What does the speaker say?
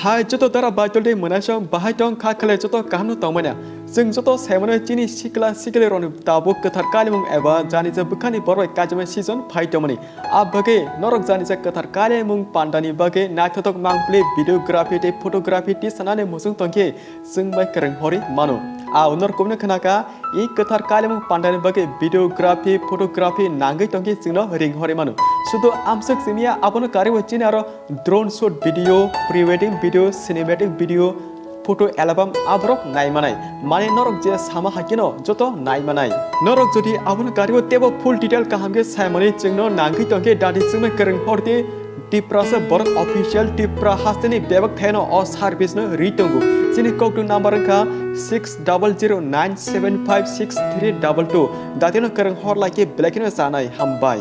Hai joto dara bajolde monasong bahai tong kakale joto kahno tongmanya. Sing joto semana chini sikile ron tabuk ketar kalimung eba jani je bukhani boroi kajme season phai tomani. Abage norok jani je ketar kalimung pandani bage naithotok mangple videography te photography ti sanane musung tongke sing bai kereng hori mano. Unor kumne khanaka I ketar kalimung pandani bage videography photography nangai tongke singno ring hori mano. Sudo amsuk simia abono karibo chini aro drone shoot video pre-wedding video cinematic video photo album abrok nai manai mane norok je sama hakino joto nai manai norok jodi abon karibo tebo full detail kahamge saimani chingno nangki tongke dadi chingme kereng horte tipra se borok official tipra hasteni bebak theno o service no ritongu chini koktu number ka 6009756322 datino kereng hor like black no sanai hambai